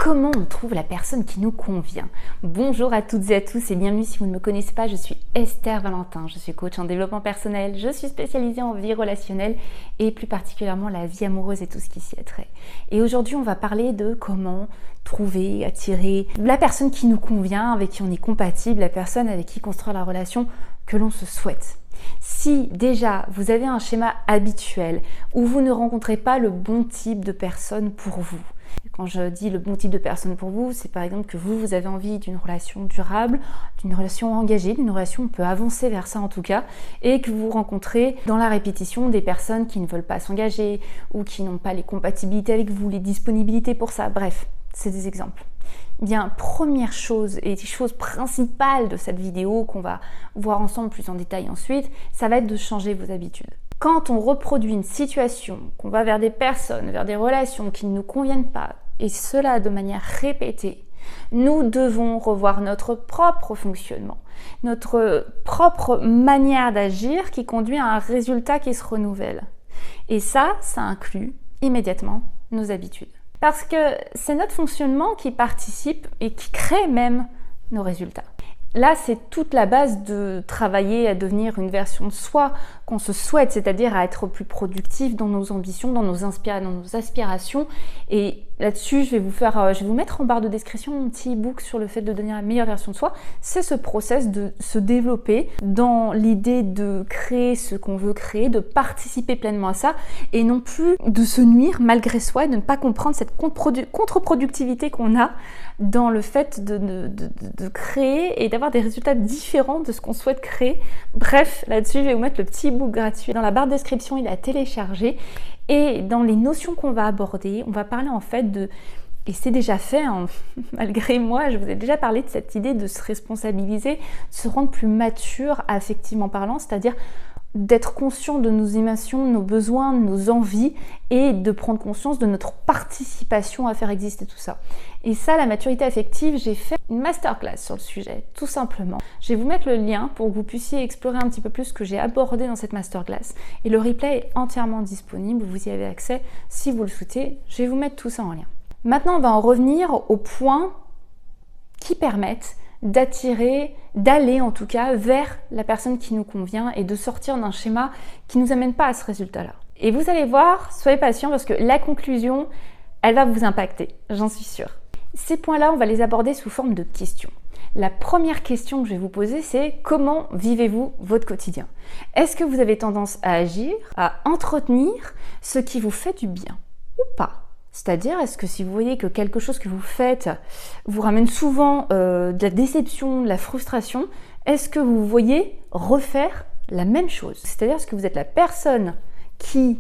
Comment on trouve la personne qui nous convient? Bonjour à toutes et à tous et bienvenue si vous ne me connaissez pas, je suis Esther Valentin, je suis coach en développement personnel, je suis spécialisée en vie relationnelle et plus particulièrement la vie amoureuse et tout ce qui s'y a trait. Et aujourd'hui on va parler de comment trouver, attirer la personne qui nous convient, avec qui on est compatible, la personne avec qui construire la relation que l'on se souhaite. Si déjà vous avez un schéma habituel où vous ne rencontrez pas le bon type de personne pour vous, quand je dis le bon type de personne pour vous, c'est par exemple que vous avez envie d'une relation durable, d'une relation engagée, d'une relation on peut avancer vers ça en tout cas, et que vous rencontrez dans la répétition des personnes qui ne veulent pas s'engager ou qui n'ont pas les compatibilités avec vous, les disponibilités pour ça, bref, c'est des exemples. Bien, première chose et chose principale de cette vidéo qu'on va voir ensemble plus en détail ensuite, ça va être de changer vos habitudes. Quand on reproduit une situation, qu'on va vers des personnes, vers des relations qui ne nous conviennent pas, et cela de manière répétée, nous devons revoir notre propre fonctionnement, notre propre manière d'agir qui conduit à un résultat qui se renouvelle. Et ça inclut immédiatement nos habitudes. Parce que c'est notre fonctionnement qui participe et qui crée même nos résultats. Là, c'est toute la base de travailler à devenir une version de soi qu'on se souhaite, c'est-à-dire à être plus productif dans nos ambitions, dans nos aspirations. Et là-dessus, je vais vous mettre en barre de description mon petit e-book sur le fait de devenir la meilleure version de soi. C'est ce process de se développer dans l'idée de créer ce qu'on veut créer, de participer pleinement à ça et non plus de se nuire malgré soi et de ne pas comprendre cette contre-productivité qu'on a dans le fait de créer et d'avoir des résultats différents de ce qu'on souhaite créer. Bref, là-dessus, je vais vous mettre le petit e-book gratuit. Dans la barre de description, il est à télécharger. Et dans les notions qu'on va aborder, on va parler en fait de... Et c'est déjà fait, hein, malgré moi, je vous ai déjà parlé de cette idée de se responsabiliser, de se rendre plus mature affectivement parlant, c'est-à-dire d'être conscient de nos émotions, de nos besoins, de nos envies et de prendre conscience de notre participation à faire exister tout ça. Et ça, la maturité affective, j'ai fait une masterclass sur le sujet, tout simplement. Je vais vous mettre le lien pour que vous puissiez explorer un petit peu plus ce que j'ai abordé dans cette masterclass. Et le replay est entièrement disponible, vous y avez accès si vous le souhaitez. Je vais vous mettre tout ça en lien. Maintenant, on va en revenir aux points qui permettent d'attirer, d'aller en tout cas vers la personne qui nous convient et de sortir d'un schéma qui ne nous amène pas à ce résultat-là. Et vous allez voir, soyez patients parce que la conclusion, elle va vous impacter, j'en suis sûre. Ces points-là, on va les aborder sous forme de questions. La première question que je vais vous poser, c'est comment vivez-vous votre quotidien? Est-ce que vous avez tendance à agir, à entretenir ce qui vous fait du bien ou pas? C'est-à-dire, est-ce que si vous voyez que quelque chose que vous faites vous ramène souvent de la déception, de la frustration, est-ce que vous voyez refaire la même chose? C'est-à-dire, est-ce que vous êtes la personne qui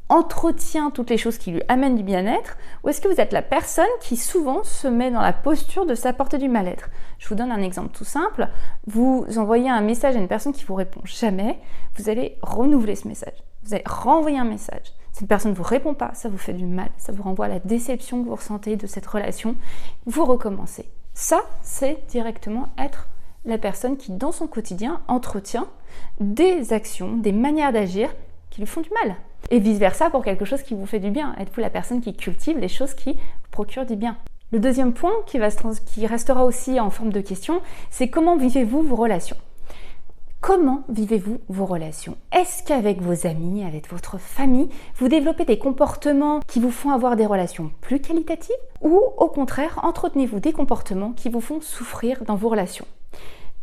entretient toutes les choses qui lui amènent du bien-être ou est-ce que vous êtes la personne qui souvent se met dans la posture de s'apporter du mal-être? Je vous donne un exemple tout simple. Vous envoyez un message à une personne qui ne vous répond jamais, vous allez renouveler ce message. Vous allez renvoyer un message. Cette personne ne vous répond pas, ça vous fait du mal, ça vous renvoie à la déception que vous ressentez de cette relation. Vous recommencez. Ça, c'est directement être la personne qui, dans son quotidien, entretient des actions, des manières d'agir qui lui font du mal. Et vice-versa pour quelque chose qui vous fait du bien. Êtes-vous la personne qui cultive les choses qui vous procurent du bien? Le deuxième point qui restera aussi en forme de question, c'est comment vivez-vous vos relations? Comment vivez-vous vos relations? Est-ce qu'avec vos amis, avec votre famille, vous développez des comportements qui vous font avoir des relations plus qualitatives? Ou au contraire, entretenez-vous des comportements qui vous font souffrir dans vos relations?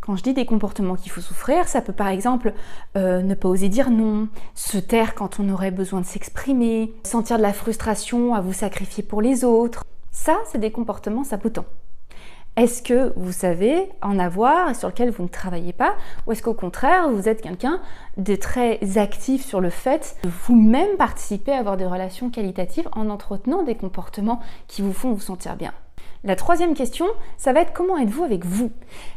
Quand je dis des comportements qu'il faut souffrir, ça peut par exemple ne pas oser dire non, se taire quand on aurait besoin de s'exprimer, sentir de la frustration à vous sacrifier pour les autres. Ça, c'est des comportements sabotants. Est-ce que vous savez en avoir et sur lequel vous ne travaillez pas? Ou est-ce qu'au contraire, vous êtes quelqu'un de très actif sur le fait de vous-même participer à avoir des relations qualitatives en entretenant des comportements qui vous font vous sentir bien? La troisième question, ça va être comment êtes-vous avec vous?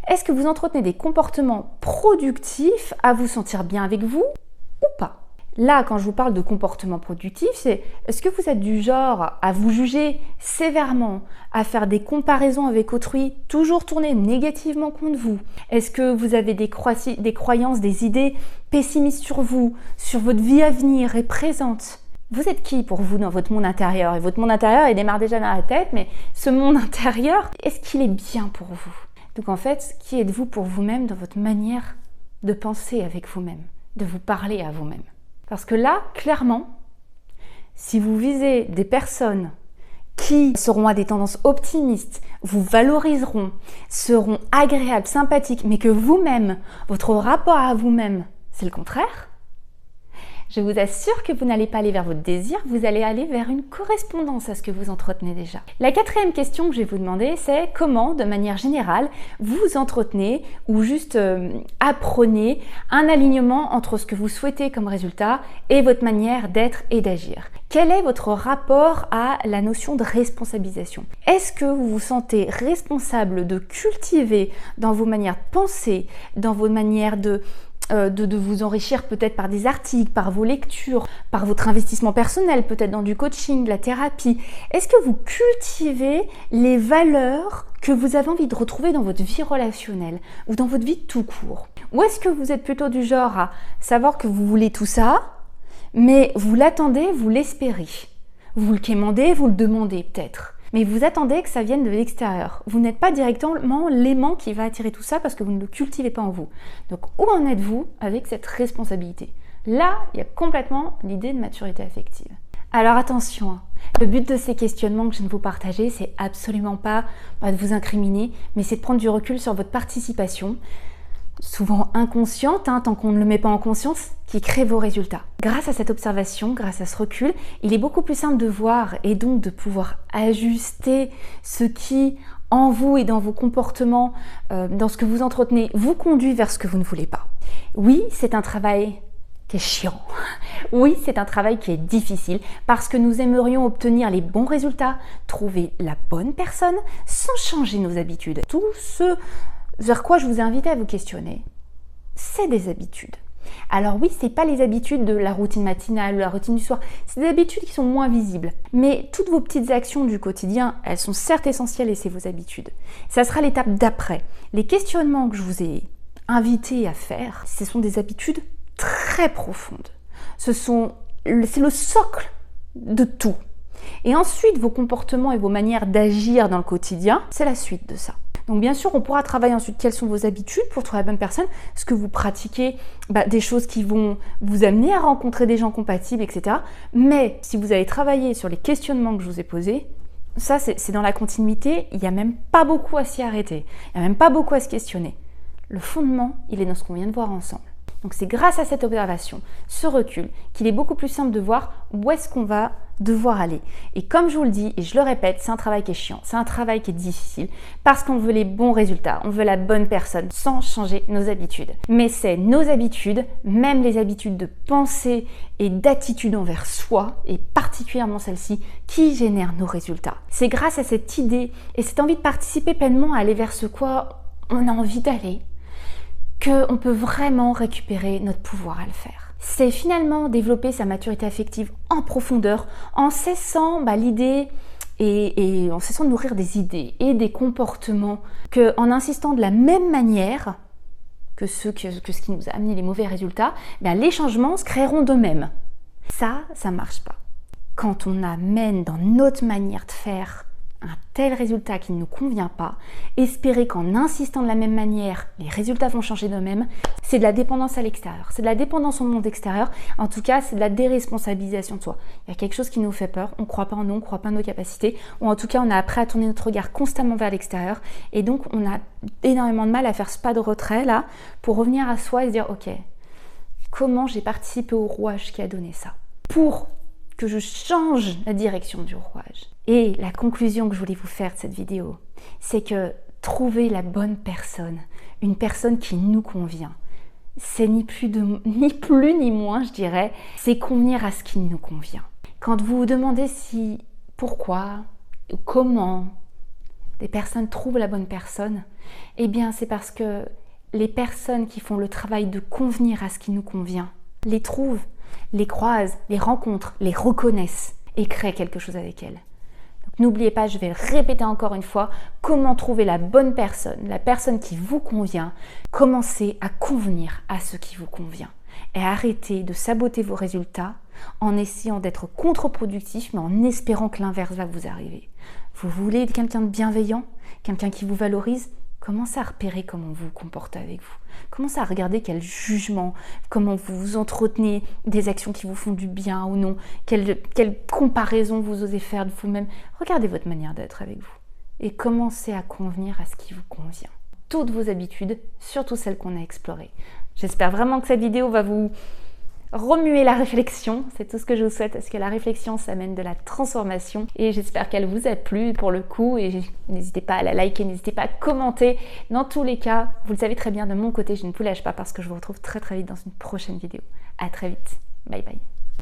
Est-ce que vous entretenez des comportements productifs à vous sentir bien avec vous ou pas? Là, quand je vous parle de comportement productif, c'est est-ce que vous êtes du genre à vous juger sévèrement, à faire des comparaisons avec autrui, toujours tourner négativement contre vous? Est-ce que vous avez des croyances, des idées pessimistes sur vous, sur votre vie à venir et présente? Vous êtes qui pour vous dans votre monde intérieur? Et votre monde intérieur, il démarre déjà dans la tête, mais ce monde intérieur, est-ce qu'il est bien pour vous? Donc en fait, qui êtes-vous pour vous-même dans votre manière de penser avec vous-même, de vous parler à vous-même? Parce que là, clairement, si vous visez des personnes qui seront à des tendances optimistes, vous valoriseront, seront agréables, sympathiques, mais que vous-même, votre rapport à vous-même, c'est le contraire, je vous assure que vous n'allez pas aller vers votre désir, vous allez aller vers une correspondance à ce que vous entretenez déjà. La quatrième question que je vais vous demander, c'est comment, de manière générale, vous entretenez ou juste apprenez un alignement entre ce que vous souhaitez comme résultat et votre manière d'être et d'agir. Quel est votre rapport à la notion de responsabilisation? Est-ce que vous vous sentez responsable de cultiver dans vos manières de penser, dans vos manières de vous enrichir peut-être par des articles, par vos lectures, par votre investissement personnel, peut-être dans du coaching, de la thérapie? Est-ce que vous cultivez les valeurs que vous avez envie de retrouver dans votre vie relationnelle ou dans votre vie tout court? Ou est-ce que vous êtes plutôt du genre à savoir que vous voulez tout ça, mais vous l'attendez, vous l'espérez, vous le quémandez, vous le demandez peut-être, mais vous attendez que ça vienne de l'extérieur. Vous n'êtes pas directement l'aimant qui va attirer tout ça parce que vous ne le cultivez pas en vous. Donc où en êtes-vous avec cette responsabilité? Là, il y a complètement l'idée de maturité affective. Alors attention, le but de ces questionnements que je viens de vous partager, c'est absolument pas de vous incriminer, mais c'est de prendre du recul sur votre participation, souvent inconsciente, tant qu'on ne le met pas en conscience, qui crée vos résultats. Grâce à cette observation, grâce à ce recul, il est beaucoup plus simple de voir et donc de pouvoir ajuster ce qui, en vous et dans vos comportements, dans ce que vous entretenez, vous conduit vers ce que vous ne voulez pas. Oui, c'est un travail qui est chiant. Oui, c'est un travail qui est difficile parce que nous aimerions obtenir les bons résultats, trouver la bonne personne sans changer nos habitudes. Tout ce vers quoi je vous ai invité à vous questionner, c'est des habitudes. Alors oui, c'est pas les habitudes de la routine matinale ou la routine du soir, c'est des habitudes qui sont moins visibles. Mais toutes vos petites actions du quotidien, elles sont certes essentielles et c'est vos habitudes. Ça sera l'étape d'après. Les questionnements que je vous ai invités à faire, ce sont des habitudes très profondes. C'est le socle de tout. Et ensuite, vos comportements et vos manières d'agir dans le quotidien, c'est la suite de ça. Donc bien sûr, on pourra travailler ensuite quelles sont vos habitudes pour trouver la bonne personne, ce que vous pratiquez, des choses qui vont vous amener à rencontrer des gens compatibles, etc. Mais si vous avez travaillé sur les questionnements que je vous ai posés, ça c'est dans la continuité, il n'y a même pas beaucoup à s'y arrêter, il n'y a même pas beaucoup à se questionner. Le fondement, il est dans ce qu'on vient de voir ensemble. Donc c'est grâce à cette observation, ce recul, qu'il est beaucoup plus simple de voir où est-ce qu'on va devoir aller. Et comme je vous le dis, et je le répète, c'est un travail qui est chiant, c'est un travail qui est difficile, parce qu'on veut les bons résultats, on veut la bonne personne, sans changer nos habitudes. Mais c'est nos habitudes, même les habitudes de pensée et d'attitude envers soi, et particulièrement celle-ci, qui génèrent nos résultats. C'est grâce à cette idée et cette envie de participer pleinement à aller vers ce quoi on a envie d'aller, qu'on peut vraiment récupérer notre pouvoir à le faire. C'est finalement développer sa maturité affective en profondeur, en cessant l'idée et en cessant de nourrir des idées et des comportements qu'en insistant de la même manière que ce qui nous a amené les mauvais résultats, les changements se créeront d'eux-mêmes. Ça marche pas. Quand on amène dans notre manière de faire un tel résultat qui ne nous convient pas, espérer qu'en insistant de la même manière, les résultats vont changer d'eux-mêmes, c'est de la dépendance à l'extérieur, c'est de la dépendance au monde extérieur, en tout cas c'est de la déresponsabilisation de soi. Il y a quelque chose qui nous fait peur, on ne croit pas en nous, on ne croit pas en nos capacités, ou en tout cas on a appris à tourner notre regard constamment vers l'extérieur, et donc on a énormément de mal à faire ce pas de retrait là, pour revenir à soi et se dire ok, comment j'ai participé au rouage qui a donné ça, pour que je change la direction du rouage. Et la conclusion que je voulais vous faire de cette vidéo, c'est que trouver la bonne personne, une personne qui nous convient, c'est ni plus ni moins, je dirais, c'est convenir à ce qui nous convient. Quand vous vous demandez pourquoi, comment des personnes trouvent la bonne personne, eh bien c'est parce que les personnes qui font le travail de convenir à ce qui nous convient, les trouvent, les croisent, les rencontrent, les reconnaissent et créent quelque chose avec elles. Donc n'oubliez pas, je vais le répéter encore une fois, comment trouver la bonne personne, la personne qui vous convient. Commencez à convenir à ce qui vous convient et arrêtez de saboter vos résultats en essayant d'être contre-productif, mais en espérant que l'inverse va vous arriver. Vous voulez être quelqu'un de bienveillant, quelqu'un qui vous valorise? Commencez à repérer comment vous vous comportez avec vous. Commencez à regarder quel jugement, comment vous vous entretenez, des actions qui vous font du bien ou non, quelle comparaison vous osez faire de vous-même. Regardez votre manière d'être avec vous et commencez à convenir à ce qui vous convient. Toutes vos habitudes, surtout celles qu'on a explorées. J'espère vraiment que cette vidéo va vous remuer la réflexion, c'est tout ce que je vous souhaite, parce que la réflexion, ça amène de la transformation, et j'espère qu'elle vous a plu pour le coup, et n'hésitez pas à la liker, n'hésitez pas à commenter. Dans tous les cas, vous le savez très bien, de mon côté, je ne vous lâche pas, parce que je vous retrouve très très vite dans une prochaine vidéo. À très vite, bye bye.